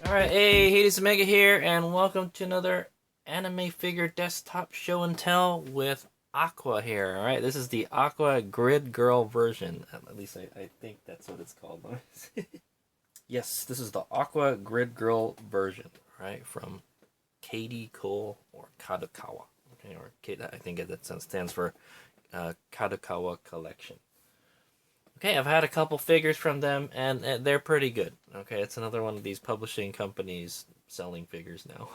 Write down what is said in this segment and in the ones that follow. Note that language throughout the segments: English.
Alright, hey, Hades Omega here, and welcome to another anime figure desktop show and tell with Aqua here. Alright, this is the Aqua Grid Girl version. At least I think that's what it's called. Yes, this is the Aqua Grid Girl version, right, from KDColle or KDColle. Okay, or I think that stands for KDColle Collection. Okay, I've had a couple figures from them, and they're pretty good. Okay, it's another one of these publishing companies selling figures now.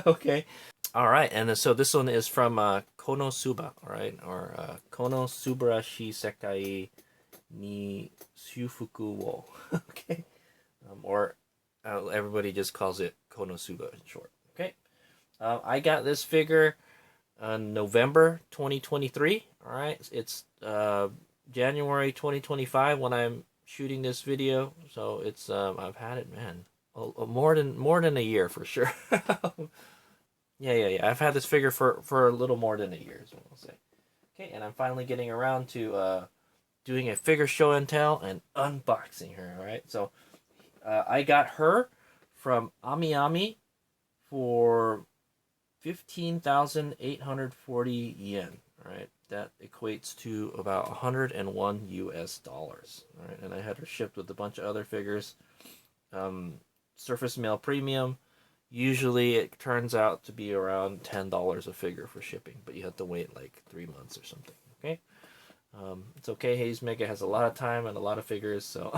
Okay. All right, and so this one is from Konosuba, all right, or Konosubarashi Sekai ni Shufuku wo. Okay, or everybody just calls it Konosuba in short. Okay, I got this figure November 2023. All right, it's January 2025 when I'm shooting this video. So it's I've had it, man, more than a year for sure. Yeah. I've had this figure for a little more than a year, is what I'll say. Okay, and I'm finally getting around to doing a figure show and tell and unboxing her. All right, so I got her from Ami for 15,840 yen. All right, that equates to about 101 US dollars. All right, and I had her shipped with a bunch of other figures. Surface Mail Premium. Usually it turns out to be around $10 a figure for shipping, but you have to wait like 3 months or something. Okay, it's okay. Hayes Mega has a lot of time and a lot of figures, so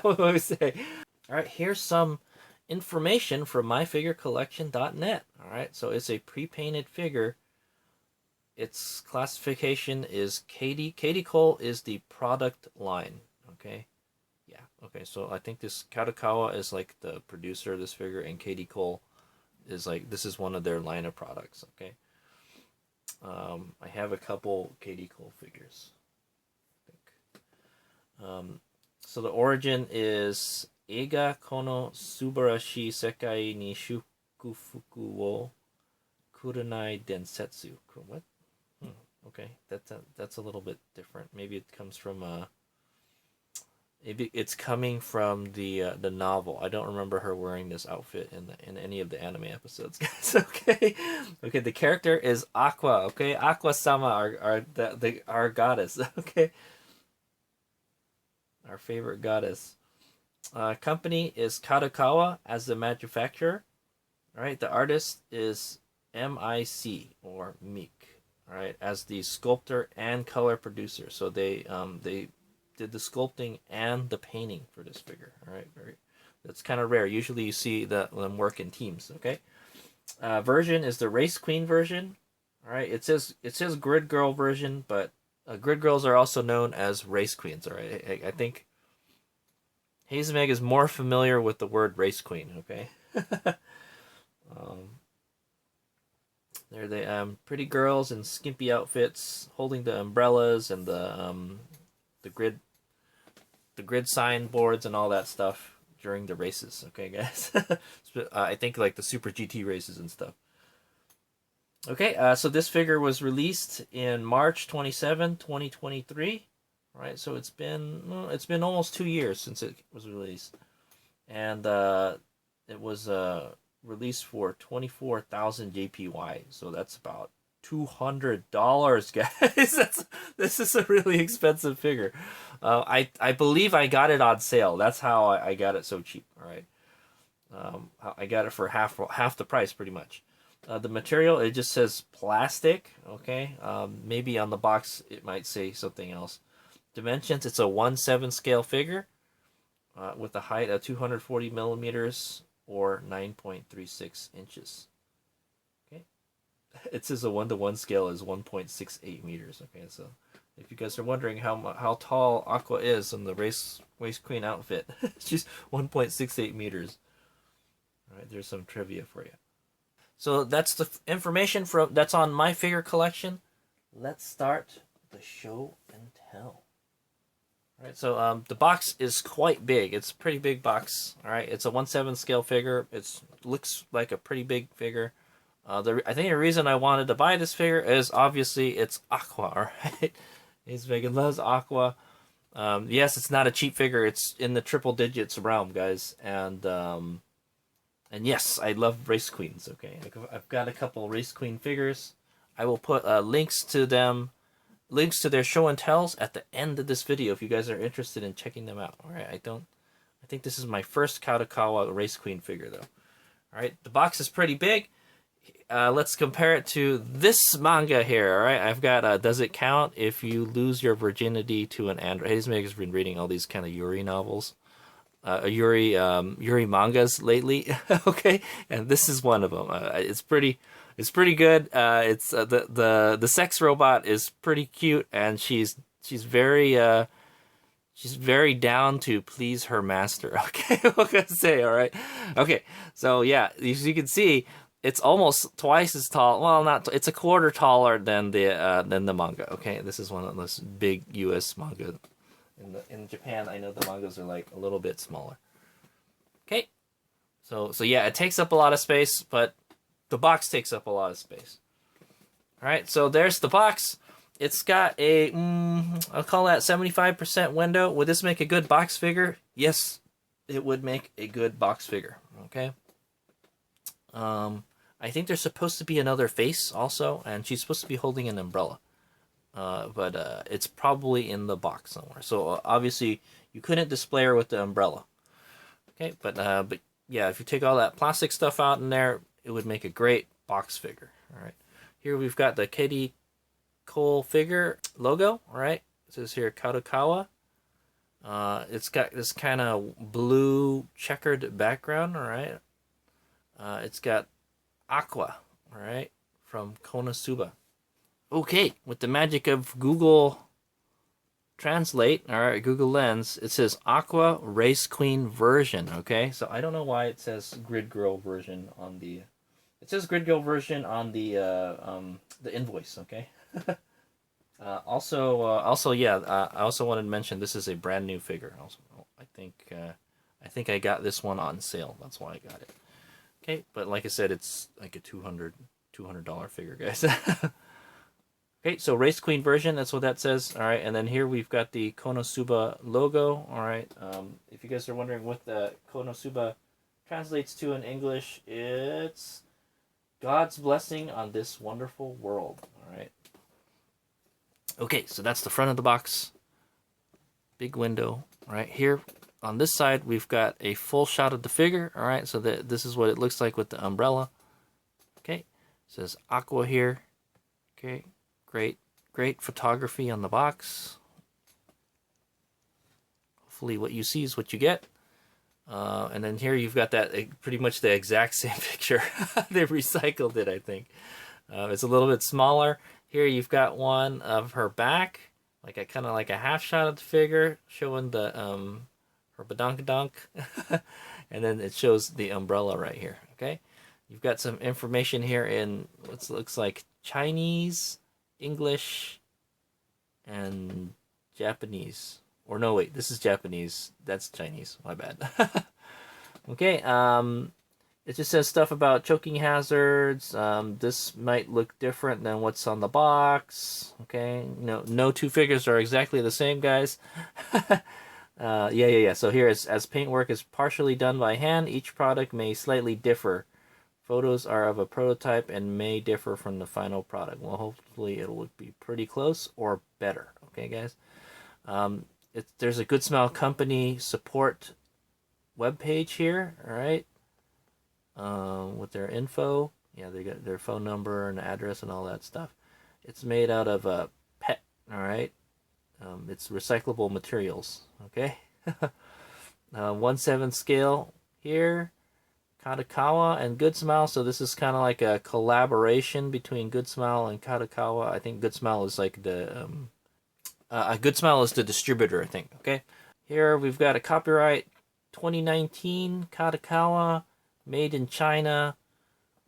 what do I say? All right, here's some information from myfigurecollection.net. All right, so it's a pre-painted figure. Its classification is KDColle is the product line. Okay, yeah. Okay, so I think this KDColle is like the producer of this figure, and KDColle is like this is one of their line of products. Okay, I have a couple KDColle figures. I think. So the origin is Eiga kono subarashi sekai ni shukufuku wo kurenai densetsu. What? Okay, that's a little bit different. Maybe it comes from maybe it's coming from the novel. I don't remember her wearing this outfit in any of the anime episodes, guys. Okay, okay. The character is Aqua. Okay, Aqua Sama, our goddess. Okay, our favorite goddess. Company is Kadokawa as the manufacturer. All right, the artist is MIC or Meek. All right, as the sculptor and color producer. So they did the sculpting and the painting for this figure. All right, that's kind of rare. Usually you see them work in teams. Okay, version is the Race Queen version. All right, it says Grid Girl version, but Grid Girls are also known as Race Queens. All right, I think Hazemeg is more familiar with the word Race Queen. Okay. They're the pretty girls in skimpy outfits, holding the umbrellas and the grid sign boards and all that stuff during the races. Okay, guys. I think like the Super GT races and stuff. Okay, so this figure was released in March 27, 2023. All right, so it's been almost 2 years since it was released, and it was released for 24,000 JPY. So that's about $200, guys. This is a really expensive figure. I believe I got it on sale. That's how I got it so cheap. All right, I got it for half the price, pretty much. The material, it just says plastic. Okay, maybe on the box it might say something else. Dimensions, it's a 1/7 scale figure with a height of 240 millimeters or 9.36 inches. Okay, it says a 1-to-1 scale is 1.68 meters. Okay, so if you guys are wondering how tall Aqua is in the race queen outfit, she's 1.68 meters. All right, there's some trivia for you. So that's the information that's on my figure collection. Let's start the show and tell. All right, so the box is quite big. It's a pretty big box. All right, it's a 1/7 scale figure. It looks like a pretty big figure. I think the reason I wanted to buy this figure is obviously it's Aqua. All right, he's Megan loves Aqua. Yes, it's not a cheap figure. It's in the triple digits realm, guys, and And yes, I love Race Queens. Okay, I've got a couple Race Queen figures. I will put links to them, links to their show and tells at the end of this video if you guys are interested in checking them out. All right, I think this is my first KDColle Race Queen figure though. All right, the box is pretty big. Let's compare it to this manga here. All right, I've got Does It Count If You Lose Your Virginity to an Android? This has been reading all these kind of Yuri novels. Yuri mangas lately. Okay, and this is one of them. It's pretty good. It's the sex robot is pretty cute, and she's very down to please her master. Okay, what can I say? All right, okay. So yeah, as you can see, it's almost twice as tall. Well, not. It's a quarter taller than the manga. Okay, this is one of those big U.S. manga. In Japan, I know the mangas are like a little bit smaller. Okay, so yeah, it takes up a lot of space, but the box takes up a lot of space. All right, so there's the box. It's got a I'll call that 75% window. Would this make a good box figure? Yes, it would make a good box figure. Okay. I think there's supposed to be another face also, and she's supposed to be holding an umbrella. But it's probably in the box somewhere. So obviously you couldn't display her with the umbrella. Okay, but yeah, if you take all that plastic stuff out in there, it would make a great box figure. All right, here we've got the KDColle figure logo. All right, it says here KDColle. It's got this kind of blue checkered background. All right, it's got Aqua. All right, from Konosuba. Okay, with the magic of Google Translate, all right, Google Lens, it says Aqua Race Queen version, okay? So I don't know why it says Grid Girl version on the... It says Grid Girl version on the invoice, okay? Also, yeah, I also wanted to mention this is a brand new figure. Also, I think I got this one on sale. That's why I got it. Okay, but like I said, it's like a $200 figure, guys. Okay, so Race Queen version, that's what that says. All right, and then here we've got the Konosuba logo. All right, if you guys are wondering what the Konosuba translates to in English, it's God's blessing on this wonderful world. All right. Okay, so that's the front of the box. Big window. All right, here on this side, we've got a full shot of the figure. All right, so this is what it looks like with the umbrella. Okay, it says Aqua here. Okay. Great photography on the box. Hopefully what you see is what you get. And then here you've got that pretty much the exact same picture. They've recycled it, I think. It's a little bit smaller. Here you've got one of her back, like a kind of like a half shot of the figure, showing the her badonkadonk. And then it shows the umbrella right here. Okay, you've got some information here in what looks like Chinese, English, and Japanese. Or no, wait, this is Japanese. That's Chinese. My bad. Okay, it just says stuff about choking hazards. This might look different than what's on the box. Okay, no two figures are exactly the same, guys. Yeah. So here, as paintwork is partially done by hand, each product may slightly differ. Photos are of a prototype and may differ from the final product. Well, hopefully it'll be pretty close or better. Okay, guys. There's a Good Smile Company support webpage here. All right. With their info. Yeah, they got their phone number and address and all that stuff. It's made out of PET. All right. It's recyclable materials. Okay. 1/7 scale here. KDColle and Good Smile, so this is kind of like a collaboration between Good Smile and KDColle. I think Good Smile is like the Good Smile is the distributor, I think. Okay, here we've got a copyright 2019 KDColle, made in China,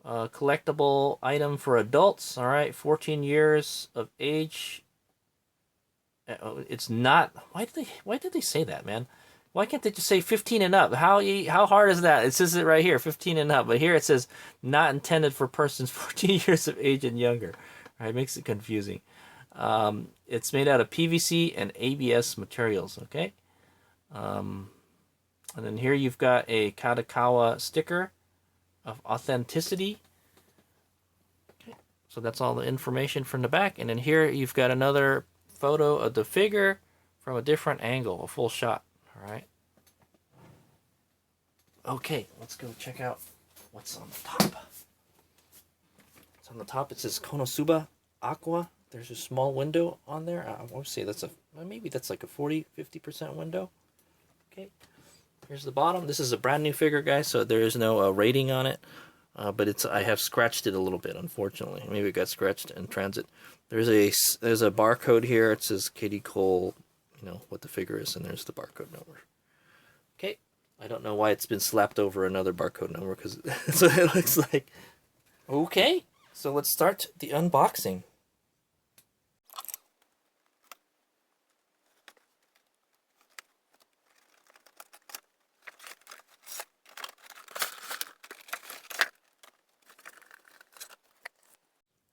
collectible item for adults. All right, 14 years of age. It's not. Why did they say that, man? Why can't they just say 15 and up? How hard is that? It says it right here, 15 and up. But here it says not intended for persons 14 years of age and younger. Right, makes it confusing. It's made out of PVC and ABS materials. Okay. And then here you've got a KDColle sticker. of authenticity. Okay, so that's all the information from the back, and then here you've got another photo of the figure from a different angle, a full shot. All right. Okay, let's go check out what's on the top. It's on the top. It says Konosuba Aqua. There's a small window on there. I want to say that's maybe that's like a 40-50% window. Okay. Here's the bottom. This is a brand new figure, guys, so there is no rating on it. But I have scratched it a little bit, unfortunately. Maybe it got scratched in transit. There's a barcode here. It says KDColle, what the figure is, and there's the barcode number. Okay. I don't know why it's been slapped over another barcode number, because that's what it looks like. Okay, so let's start the unboxing.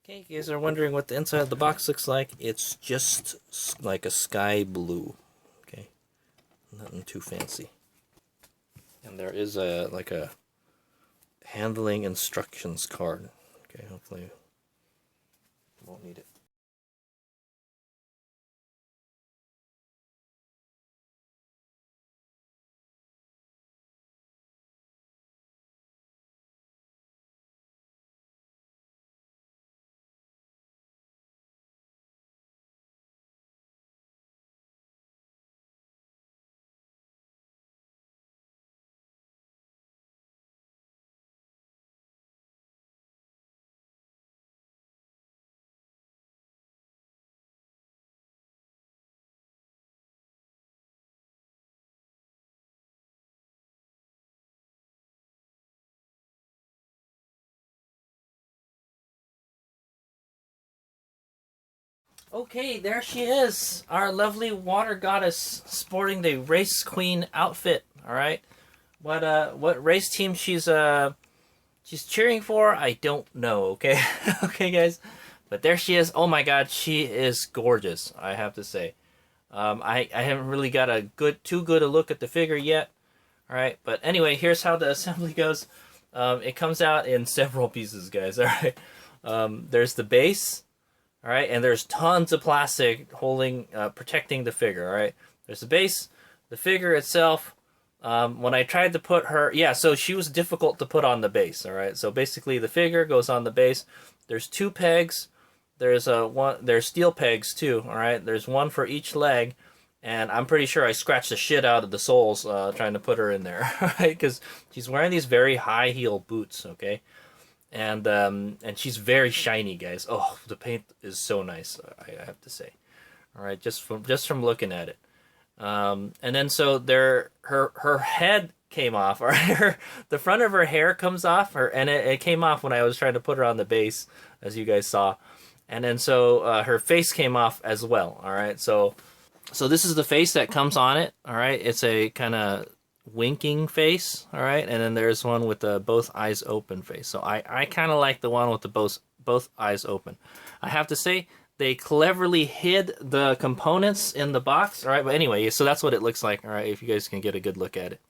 Okay, you guys are wondering what the inside of the box looks like. It's just like a sky blue. Okay, nothing too fancy. And there is a handling instructions card. Okay, hopefully you won't need it. Okay, there she is, our lovely water goddess, sporting the race queen outfit. All right, what race team she's cheering for, I don't know. Okay, okay, guys, but there she is. Oh my God, she is gorgeous, I have to say. I haven't really got too good a look at the figure yet. All right, but anyway, here's how the assembly goes. It comes out in several pieces, guys. All right, there's the base. All right, and there's tons of plastic protecting the figure. All right, there's the base, the figure itself. When I tried to put her, so she was difficult to put on the base. All right, so basically the figure goes on the base. There's 2 pegs. There's steel pegs too. All right, there's one for each leg, and I'm pretty sure I scratched the shit out of the soles trying to put her in there. Right, because she's wearing these very high heel boots. Okay. And she's very shiny, guys. Oh, the paint is so nice, I have to say. All right, just from looking at it. And then so her head came off. All right, the front of her hair comes off, and it came off when I was trying to put her on the base, as you guys saw. And then so her face came off as well. All right, so this is the face that comes on it. All right, it's a kind of winking face, all right, and then there's one with the both eyes open face. So I kind of like the one with the both eyes open. I have to say they cleverly hid the components in the box, all right. But anyway, so that's what it looks like, all right. If you guys can get a good look at it.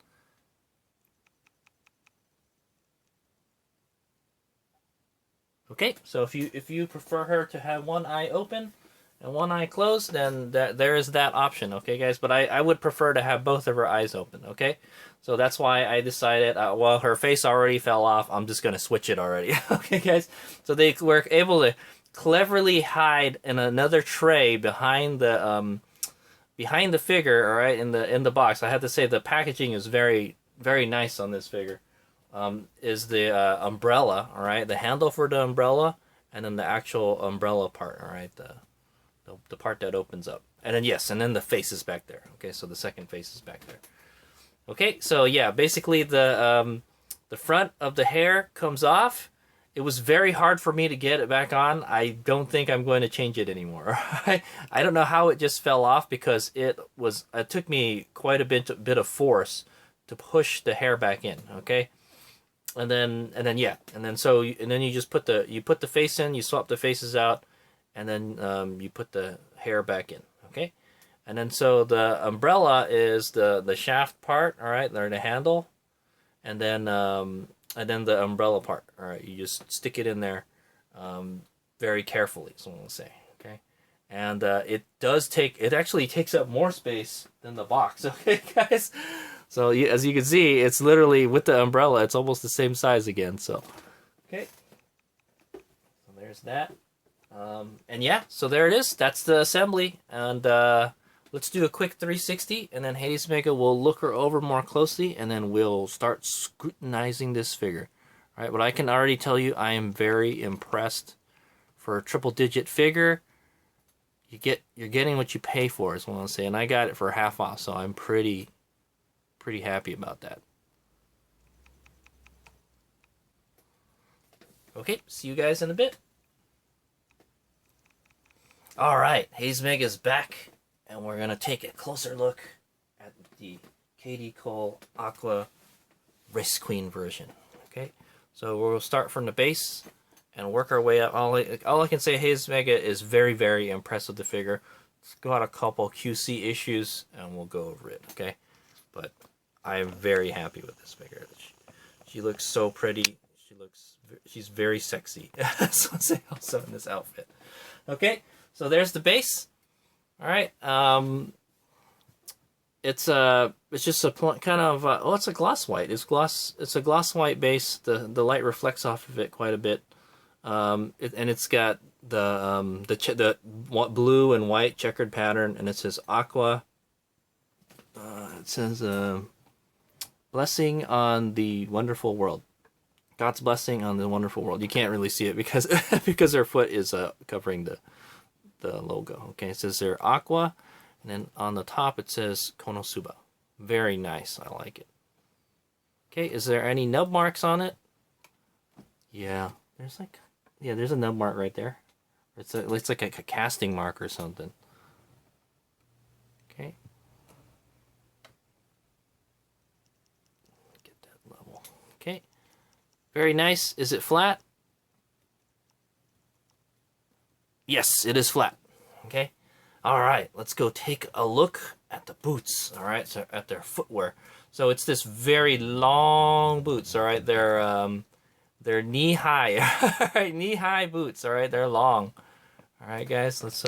Okay, so if you prefer her to have one eye open and one eye closed, then there is that option, okay, guys? But I would prefer to have both of her eyes open, okay? So that's why I decided, well, her face already fell off. I'm just going to switch it already, okay, guys? So they were able to cleverly hide in another tray behind the figure, all right, in the box. I have to say the packaging is very, very nice on this figure. Is the umbrella, all right? The handle for the umbrella, and then the actual umbrella part, all right? The part that opens up. And then the face is back there. Okay, so the second face is back there. Okay, so yeah, basically the front of the hair comes off. It was very hard for me to get it back on. I don't think I'm going to change it anymore. I don't know how it just fell off, because it took me quite a bit of force to push the hair back in, okay? And then you just put the face in, you swap the faces out, and then you put the hair back in, okay? And then so the umbrella is the shaft part, all right, or the handle, and then and then the umbrella part. All right, you just stick it in there very carefully, is what I'm gonna say. Okay, and it actually takes up more space than the box. Okay, guys. So as you can see, it's literally with the umbrella, it's almost the same size again. So, okay. So there's that. And yeah, so there it is. That's the assembly. And let's do a quick 360, and then Hades Mega will look her over more closely, and then we'll start scrutinizing this figure. All right, but I can already tell you I am very impressed. For a triple-digit figure, you're getting what you pay for, is what I'm saying. And I got it for half off, so I'm pretty happy about that. Okay, see you guys in a bit. Alright, Hades Mega's back, and we're going to take a closer look at the KDColle Aqua Race Queen version. Okay, so we'll start from the base and work our way up. All I can say, Hades Mega is very, very impressed with the figure. It's got a couple QC issues, and we'll go over it, okay? But I'm very happy with this figure. She looks so pretty. She's very sexy. So I'll say also in this outfit. Okay, so there's the base. All right. It's just a kind of it's a gloss white. It's a gloss white base. The light reflects off of it quite a bit. And it's got the blue and white checkered pattern, and it says Aqua. It says blessing on the wonderful world. God's blessing on the wonderful world. You can't really see it because because her foot is covering the logo. Okay, it says there Aqua, and then on the top it says Konosuba. Very nice. I like it. Okay, is there any nub marks on it? Yeah, there's a nub mark right there. It's like a casting mark or something. Okay. Get that level. Okay. Very nice. Is it flat? Yes, it is flat. Okay. All right, let's go take a look at the boots. All right, so at their footwear. So it's this very long boots. All right, they're knee high. All right, knee high boots. All right, they're long. All right, guys, let's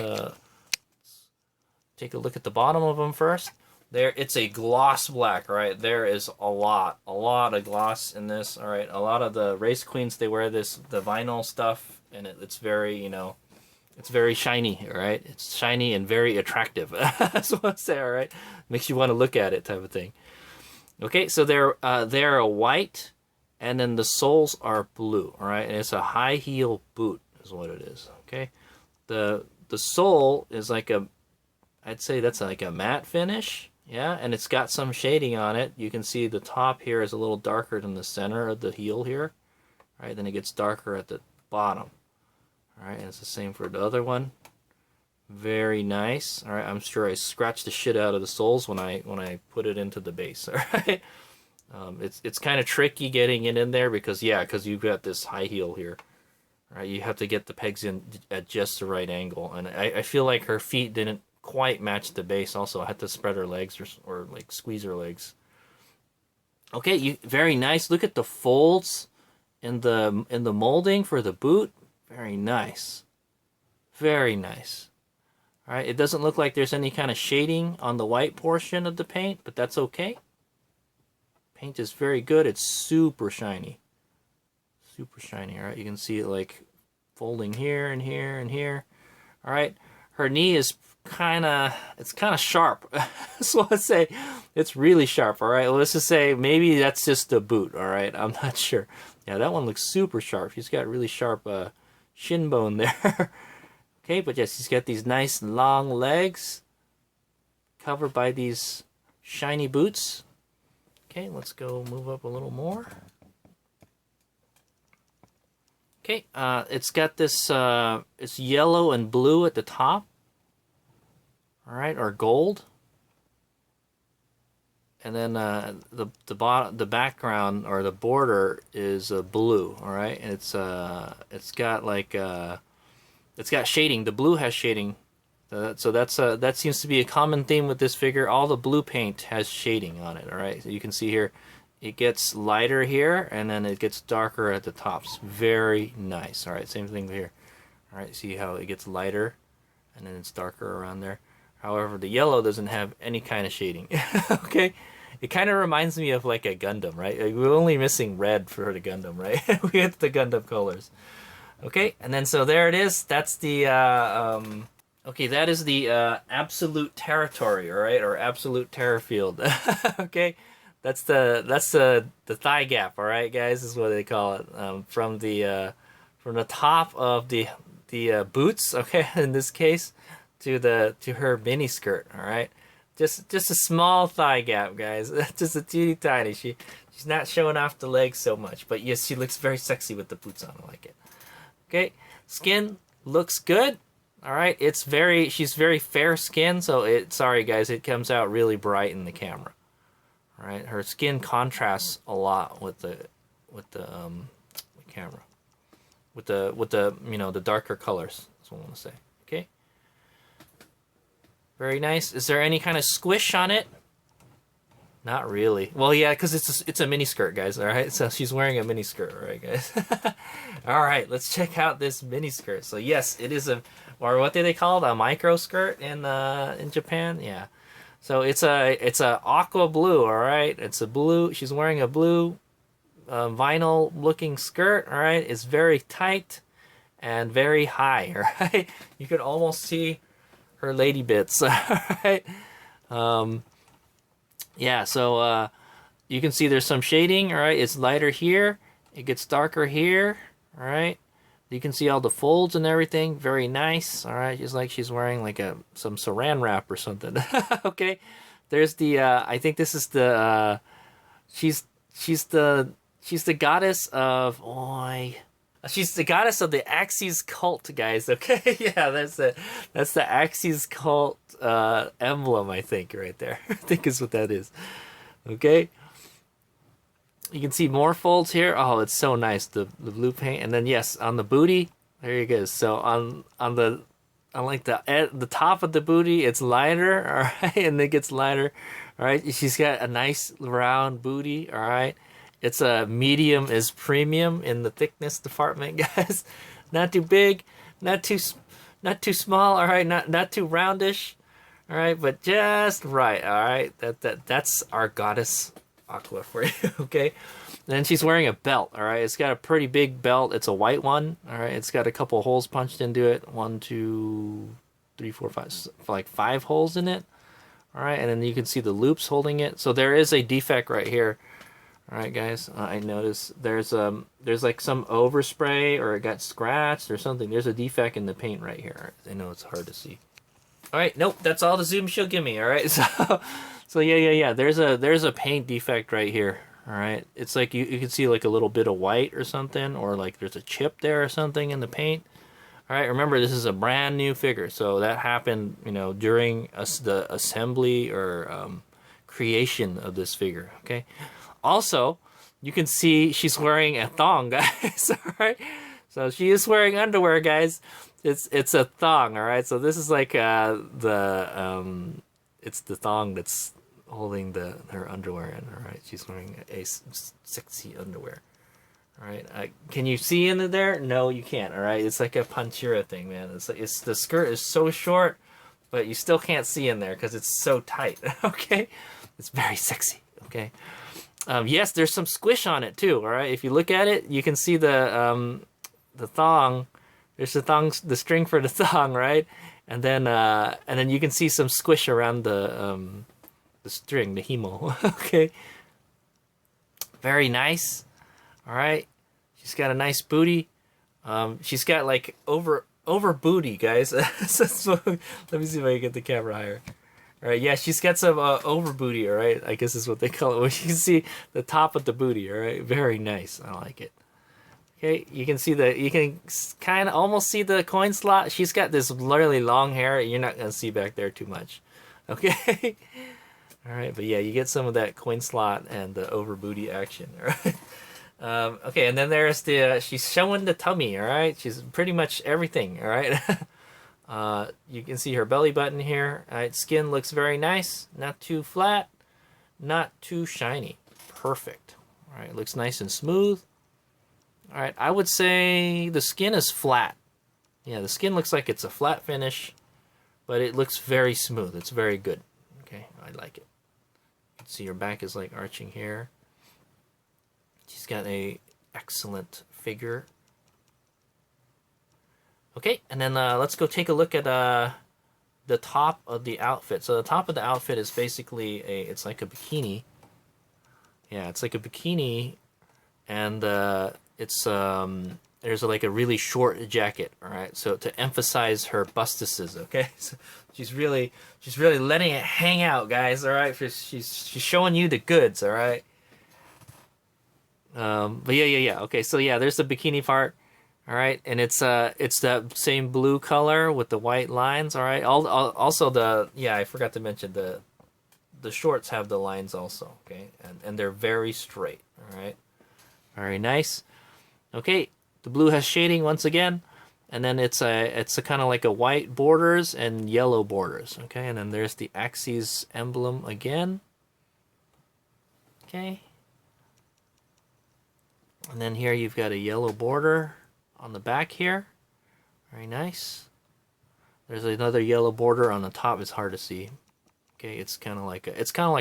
take a look at the bottom of them first. There, it's a gloss black. All right, there is a lot of gloss in this. All right, a lot of the race queens, they wear the vinyl stuff, and it's very, it's very shiny. All right, it's shiny and very attractive. That's what I say. All right, makes you want to look at it, type of thing. Okay, so they're a white. And then the soles are blue, all right? And it's a high heel boot is what it is, okay? The sole is I'd say that's like a matte finish, yeah? And it's got some shading on it. You can see the top here is a little darker than the center of the heel here, all right? Then it gets darker at the bottom, all right? And it's the same for the other one. Very nice, all right? I'm sure I scratched the shit out of the soles when I put it into the base, all right? It's kind of tricky getting it in there because you've got this high heel here. Right? You have to get the pegs in at just the right angle. And I feel like her feet didn't quite match the base also. I had to spread her legs or like squeeze her legs. Okay, very nice. Look at the folds in the molding for the boot. Very nice. Very nice. All right, it doesn't look like there's any kind of shading on the white portion of the paint, but that's okay. Paint is very good. It's super shiny. Super shiny, all right? You can see it like folding here and here and here. All right? Her knee is kind of sharp. So let's say it's really sharp, all right? Well, let's just say maybe that's just the boot, all right? I'm not sure. Yeah, that one looks super sharp. He's got really sharp shin bone there. Okay, but yes, he's got these nice long legs covered by these shiny boots. Okay, let's go move up a little more. Okay, it's got this, it's yellow and blue at the top. All right, or gold. And then the background or the border is blue. All right, and it's got like it's got shading. The blue has shading. So that seems to be a common theme with this figure. All the blue paint has shading on it. All right, so you can see here, it gets lighter here, and then it gets darker at the tops. Very nice. All right, same thing here. All right, see how it gets lighter, and then it's darker around there. However, the yellow doesn't have any kind of shading. Okay, it kind of reminds me of like a Gundam, right? Like we're only missing red for the Gundam, right? We have the Gundam colors. Okay, and then so there it is. That's the okay, that is the absolute territory, all right, or absolute terror field. Okay, that's the thigh gap, all right, guys, is what they call it. From the top of the boots, okay, in this case, to her mini skirt, all right. Just a small thigh gap, guys. Just a teeny tiny. She's not showing off the legs so much, but yes, she looks very sexy with the boots on. I like it. Okay, skin looks good. All right, she's very fair skin, so sorry guys, it comes out really bright in the camera. All right, her skin contrasts a lot with the camera, with the the darker colors. That's what I want to say. Okay, very nice. Is there any kind of squish on it? Not really. Well, yeah, because it's a mini skirt, guys. All right, so she's wearing a mini skirt, all right, guys. All right, let's check out this mini skirt. So yes, it is or what do they call it? A micro skirt in Japan. Yeah. So it's a aqua blue. All right, it's a blue. She's wearing a blue vinyl looking skirt. All right, it's very tight and very high. All right, you can almost see her lady bits. All right. Yeah, so you can see there's some shading, all right? It's lighter here. It gets darker here, all right? You can see all the folds and everything. Very nice, all right? Just like she's wearing like some saran wrap or something. Okay, there's the, I think this is the, she's the goddess of, she's the goddess of the Axis cult, guys, okay? Yeah, that's the Axis cult emblem, I think, right there. I think is what that is. Okay? You can see more folds here. Oh, it's so nice, the blue paint. And then, yes, on the booty, there you go. So on like the top of the booty, it's lighter, all right? And it gets lighter, all right? She's got a nice round booty, all right? It's a medium is premium in the thickness department, guys. Not too big, not too small, all right? Not too roundish, all right? But just right, all right? That's our goddess Aqua for you, okay? And then she's wearing a belt, all right? It's got a pretty big belt. It's a white one, all right? It's got a couple holes punched into it. 1, 2, 3, 4, 5, like 5 holes in it, all right? And then you can see the loops holding it. So there is a defect right here. All right, guys, I noticed there's like some overspray or it got scratched or something. There's a defect in the paint right here. I know it's hard to see. All right, nope, that's all the zoom she'll give me. All right, so yeah. There's a paint defect right here. All right, it's like you can see like a little bit of white or something, or like there's a chip there or something in the paint. All right, remember this is a brand new figure, so that happened, during the assembly or creation of this figure. Okay. Also, you can see she's wearing a thong, guys. All right, so she is wearing underwear, guys. It's a thong, all right. So this is like it's the thong that's holding her underwear in. All right, she's wearing a sexy underwear. All right, can you see into there? No, you can't. All right, it's like a pantyhose thing, man. It's the skirt is so short, but you still can't see in there because it's so tight. Okay, it's very sexy. Okay. Yes, there's some squish on it too. All right, if you look at it, you can see the thong. There's the string for the thong, right? And then you can see some squish around the string, the hemo. Okay, very nice. All right, she's got a nice booty. She's got like over booty, guys. So, let me see if I can get the camera higher. All right, yeah, she's got some over booty, all right? I guess is what they call it. Well, you can see the top of the booty, all right? Very nice. I like it. Okay, you can kind of almost see the coin slot. She's got this really long hair. You're not going to see back there too much. Okay? All right, but yeah, you get some of that coin slot and the over booty action, all right? Okay, and then there's she's showing the tummy, all right? She's pretty much everything, all right? You can see her belly button here. All right, skin looks very nice. Not too flat. Not too shiny. perfect. All right, it looks nice and smooth. All right, I would say the skin is flat. Yeah, the skin looks like it's a flat finish, but it looks very smooth. It's very good. Okay, I like it. You can see her back is like arching here. She's got a excellent figure. Okay, and then let's go take a look at the top of the outfit. So the top of the outfit is basically it's like a bikini. Yeah, it's like a bikini, and it's there's like a really short jacket. All right, so to emphasize her bustices. Okay, so she's really letting it hang out, guys. All right, she's showing you the goods. All right. But yeah. Okay, so yeah, there's the bikini part. All right, and it's that same blue color with the white lines. All right, also I forgot to mention the shorts have the lines also. Okay, and they're very straight. All right, very nice. Okay, the blue has shading once again, and then it's a kind of like a white borders and yellow borders. Okay, and then there's the Axis emblem again. Okay, and then here you've got a yellow border on the back here. Very nice. There's another yellow border on the top. It's hard to see. Okay, it's kind of like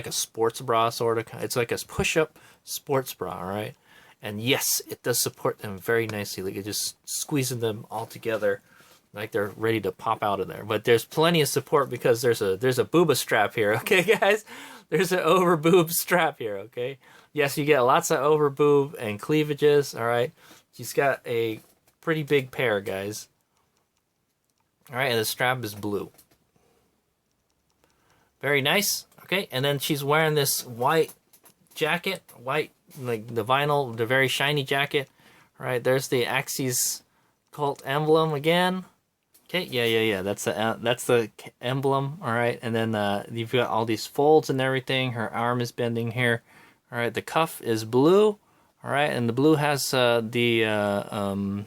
a sports bra sort of. It's like a push-up sports bra, all right? And yes, it does support them very nicely. Like, it just squeezing them all together like they're ready to pop out of there. But there's plenty of support because there's a booba strap here, okay, guys? There's an over boob strap here, okay? Yes, you get lots of over boob and cleavages, all right? She's got a pretty big pair, guys. All right, and the strap is blue. Very nice. Okay, and then she's wearing this white jacket, like the vinyl, the very shiny jacket. All right, there's the Axis cult emblem again. Okay, yeah. That's the emblem. All right, and then you've got all these folds and everything. Her arm is bending here. All right, the cuff is blue. All right, and the blue has the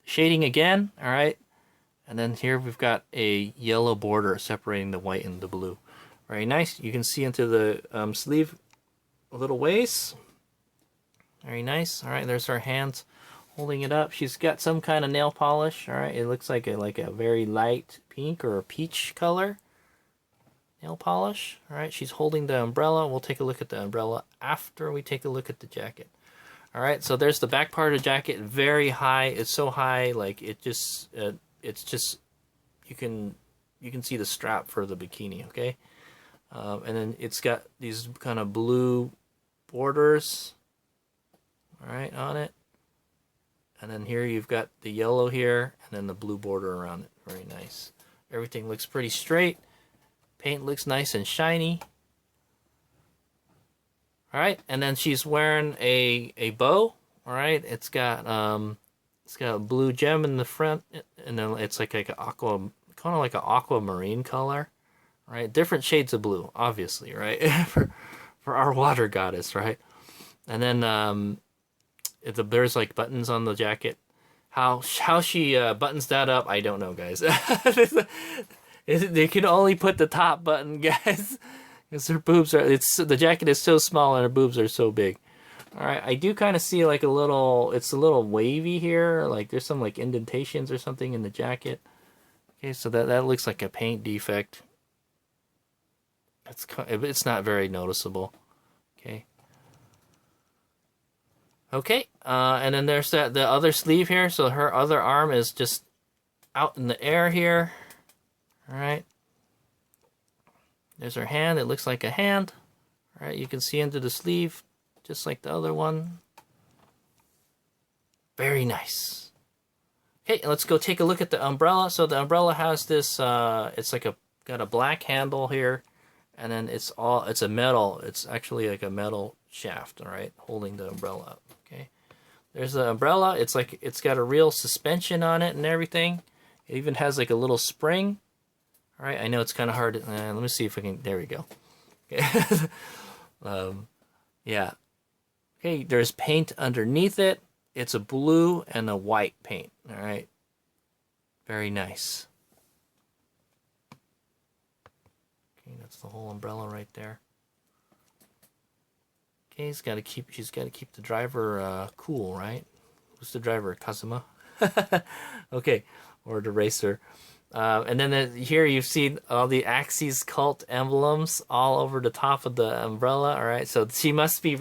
shading again. All right, and then here we've got a yellow border separating the white and the blue. Very nice. You can see into the sleeve a little ways. Very nice. All right, there's her hands holding it up. She's got some kind of nail polish. All right, it looks like a very light pink or a peach color nail polish. All right, she's holding the umbrella. We'll take a look at the umbrella after we take a look at the jacket. All right, so there's the back part of the jacket, very high. It's so high, like it's just you can see the strap for the bikini. Okay, and then it's got these kind of blue borders. All right, on it, and then here you've got the yellow here, and then the blue border around it. Very nice. Everything looks pretty straight. Paint looks nice and shiny. All right, and then she's wearing a bow. All right, it's got a blue gem in the front, and then it's like an aqua, kind of like an aquamarine color. Right, different shades of blue, obviously, right, for our water goddess, right? And then there's like buttons on the jacket. How she buttons that up, I don't know, guys. They can only put the top button, guys. Because her boobs are, the jacket is so small and her boobs are so big. All right, I do kind of see like it's a little wavy here. Like there's some like indentations or something in the jacket. Okay, so that looks like a paint defect. It's not very noticeable. Okay. Okay, and then there's the other sleeve here. So her other arm is just out in the air here. All right. There's her hand. It looks like a hand. All right, you can see into the sleeve, just like the other one. Very nice. Okay, let's go take a look at the umbrella. So the umbrella has this. It's like got a black handle here, and then it's a metal. It's actually like a metal shaft. All right, holding the umbrella up. Okay, there's the umbrella. It's got a real suspension on it and everything. It even has like a little spring. All right, I know it's kind of hard. Let me see if I can. There we go. Okay. Yeah. Okay, there's paint underneath it. It's a blue and a white paint. All right. Very nice. Okay, that's the whole umbrella right there. Okay, she's got to keep the driver cool, right? Who's the driver? Kazuma? Okay, or the racer. And then here you see all the Axis cult emblems all over the top of the umbrella. All right, so she must be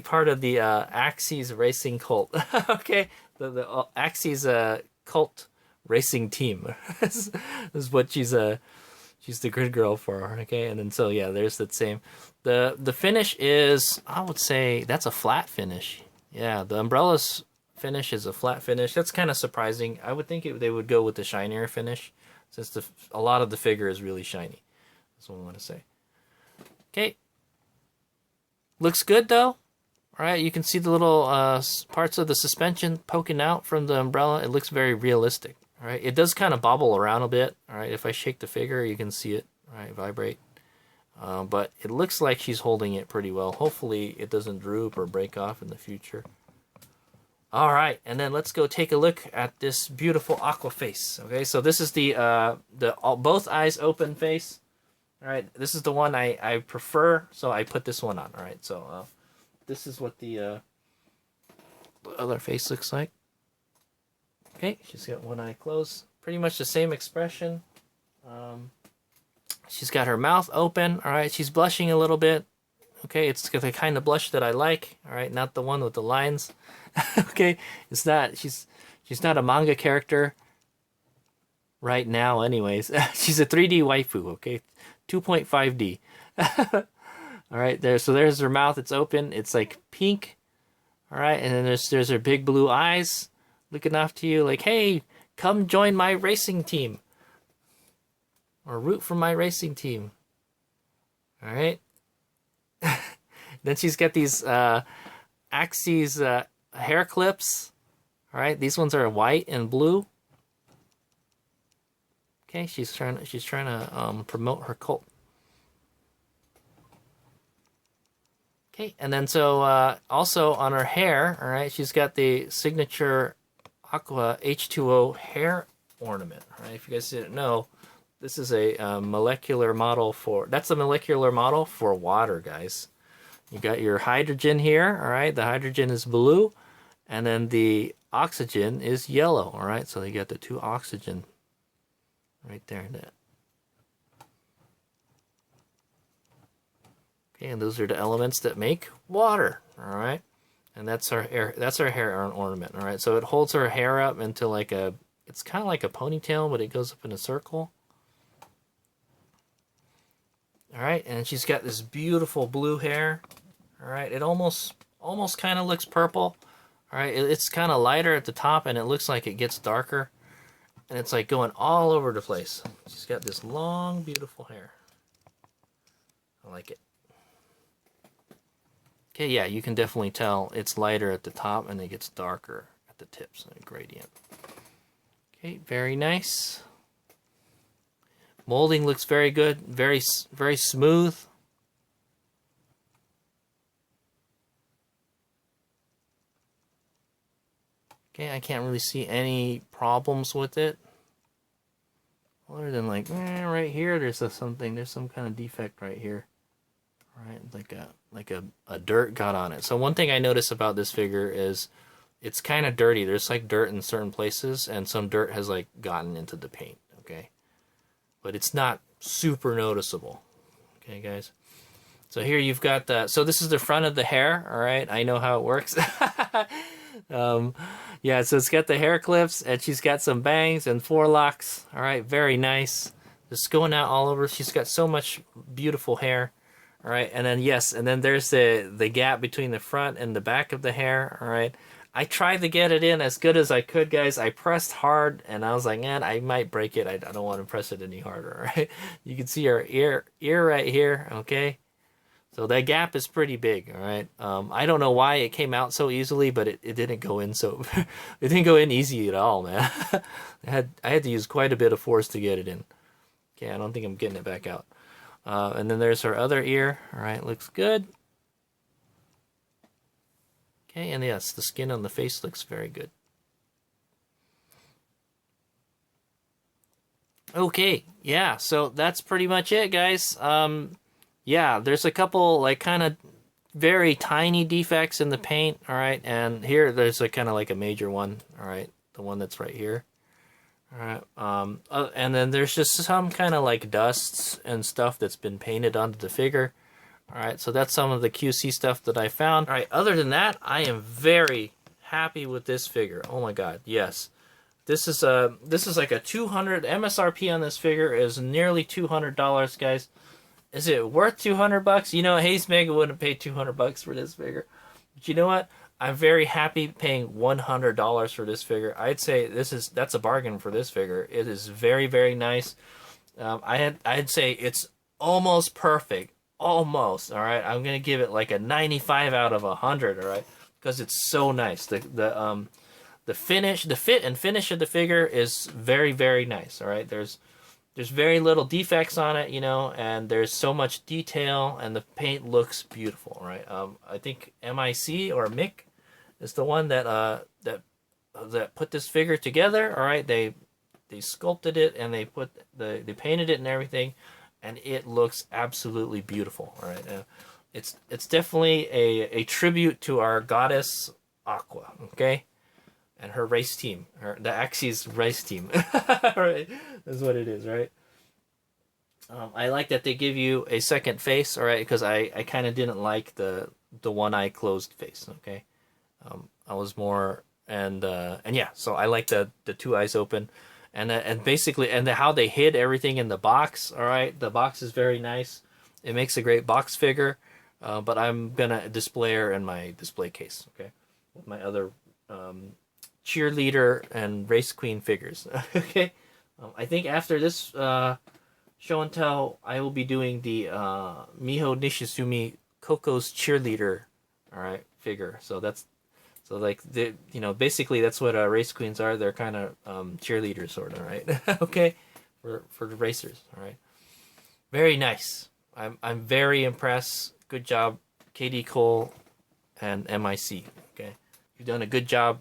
part of the Axis racing cult. Okay, the Axis cult racing team. This is what she's the grid girl for. Okay, and then so yeah, there's that same. The finish is, I would say, that's a flat finish. Yeah, the umbrella's finish is a flat finish. That's kind of surprising. I would think they would go with the shinier finish, since a lot of the figure is really shiny. That's what I want to say. Okay. Looks good though. All right, you can see the little parts of the suspension poking out from the umbrella. It looks very realistic. All right, it does kind of bobble around a bit. All right, if I shake the figure, you can see it. All right, vibrate. But it looks like she's holding it pretty well. Hopefully, it doesn't droop or break off in the future. All right, and then let's go take a look at this beautiful Aqua face. Okay, so this is the both eyes open face. All right, this is the one I prefer, so I put this one on. All right, so this is what the other face looks like. Okay, she's got one eye closed. Pretty much the same expression. She's got her mouth open. All right, she's blushing a little bit. Okay, it's the kind of blush that I like. All right, not the one with the lines. Okay, it's not. She's not a manga character right now. Anyways, she's a 3D waifu. Okay, 2.5D. All right, there's her mouth. It's open. It's like pink. All right, and then there's her big blue eyes looking after you, like, hey, come join my racing team, or root for my racing team. All right. Then she's got these Axes hair clips. All right, these ones are white and blue. Okay, she's trying to promote her cult. Okay, and then so also on her hair, all right, she's got the signature Aqua H2O hair ornament. All right, if you guys didn't know, this is a molecular model for. That's a molecular model for water, guys. You got your hydrogen here, all right? The hydrogen is blue, and then the oxygen is yellow, all right? So you got the two oxygen right there. Okay, and those are the elements that make water, all right? And that's our hair. That's our hair ornament, all right? So it holds her hair up into like a. It's kind of like a ponytail, but it goes up in a circle. All right, and she's got this beautiful blue hair. All right, it almost kind of looks purple. All right, it's kind of lighter at the top, and it looks like it gets darker. And it's like going all over the place. She's got this long, beautiful hair. I like it. Okay, yeah, you can definitely tell it's lighter at the top, and it gets darker at the tips, a gradient. Okay, very nice. Molding looks very good, very smooth. Okay, I can't really see any problems with it. Other than like, right here, there's some kind of defect right here. Right, like a dirt got on it. So one thing I noticed about this figure is it's kind of dirty. There's like dirt in certain places, and some dirt has like gotten into the paint. Okay. But it's not super noticeable. Okay, guys. So here you've got the. So this is the front of the hair. All right, I know how it works. Yeah, so it's got the hair clips, and she's got some bangs and forelocks. All right, very nice. Just going out all over. She's got so much beautiful hair. All right, and then yes, and then there's the gap between the front and the back of the hair. All right. I tried to get it in as good as I could, guys. I pressed hard, and I was like, man, I might break it. I don't want to press it any harder, right? You can see our ear right here, okay? So that gap is pretty big, all right? I don't know why it came out so easily, but it didn't go in so... it didn't go in easy at all, man. I had to use quite a bit of force to get it in. Okay, I don't think I'm getting it back out. And then there's our other ear. All right, looks good. Okay, and yes, the skin on the face looks very good. Okay, yeah, so that's pretty much it, guys. Yeah, there's a couple, like, kind of very tiny defects in the paint, all right, and here there's a kind of like a major one, all right, the one that's right here, all right, and then there's just some kind of like dusts and stuff that's been painted onto the figure, all right, so that's some of the QC stuff that I found. All right, other than that, I am very happy with this figure. Oh my god, yes. This is like a 200 MSRP on this figure is nearly $200, guys. Is it worth $200? You know, Haze Mega wouldn't pay $200 for this figure. But you know what? I'm very happy paying $100 for this figure. I'd say that's a bargain for this figure. It is very, very nice. I'd say it's almost perfect. Almost. All right. I'm gonna give it like a 95 out of 100. All right, because it's so nice. The finish, the fit and finish of the figure is very, very nice. All right. There's very little defects on it, you know, and there's so much detail, and the paint looks beautiful, right? I think MIC or Mick is the one that put this figure together. All right, they sculpted it and they painted it and everything, and it looks absolutely beautiful. All right, it's definitely a tribute to our goddess Aqua. Okay. And her race team, the Axie's race team. Right, that's what it is, right? I like that they give you a second face, all right, because I kind of didn't like the one eye closed face, okay? I was more, and yeah, so I like the two eyes open, and basically, and how they hid everything in the box, all right? The box is very nice. It makes a great box figure, but I'm gonna display her in my display case, okay? With my other cheerleader and race queen figures. Okay, I think after this show and tell, I will be doing the Miho Nishizumi Coco's cheerleader, all right, figure. So like basically that's what race queens are. They're kind of cheerleaders, sort of, right? Okay, for the racers, all right. Very nice. I'm very impressed. Good job, KDColle and MIC. Okay. You've done a good job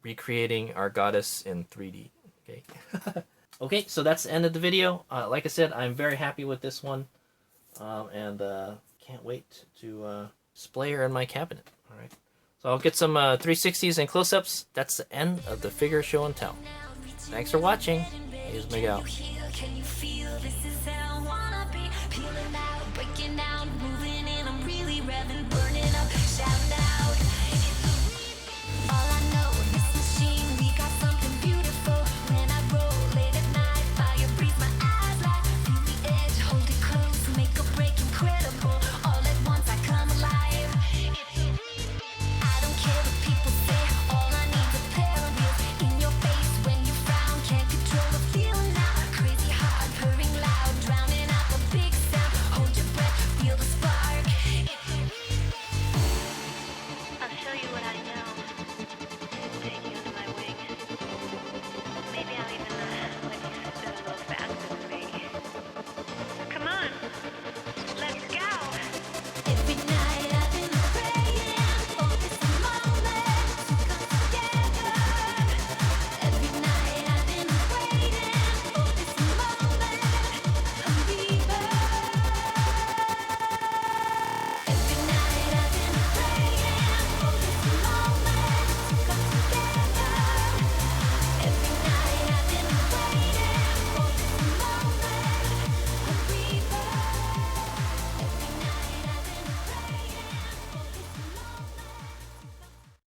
recreating our goddess in 3D. Okay. Okay, so that's the end of the video. Like I said, I'm very happy with this one, and can't wait to display her in my cabinet. All right. So I'll get some 360s and close-ups. That's the end of the figure show and tell. Thanks for watching. Here's Miguel.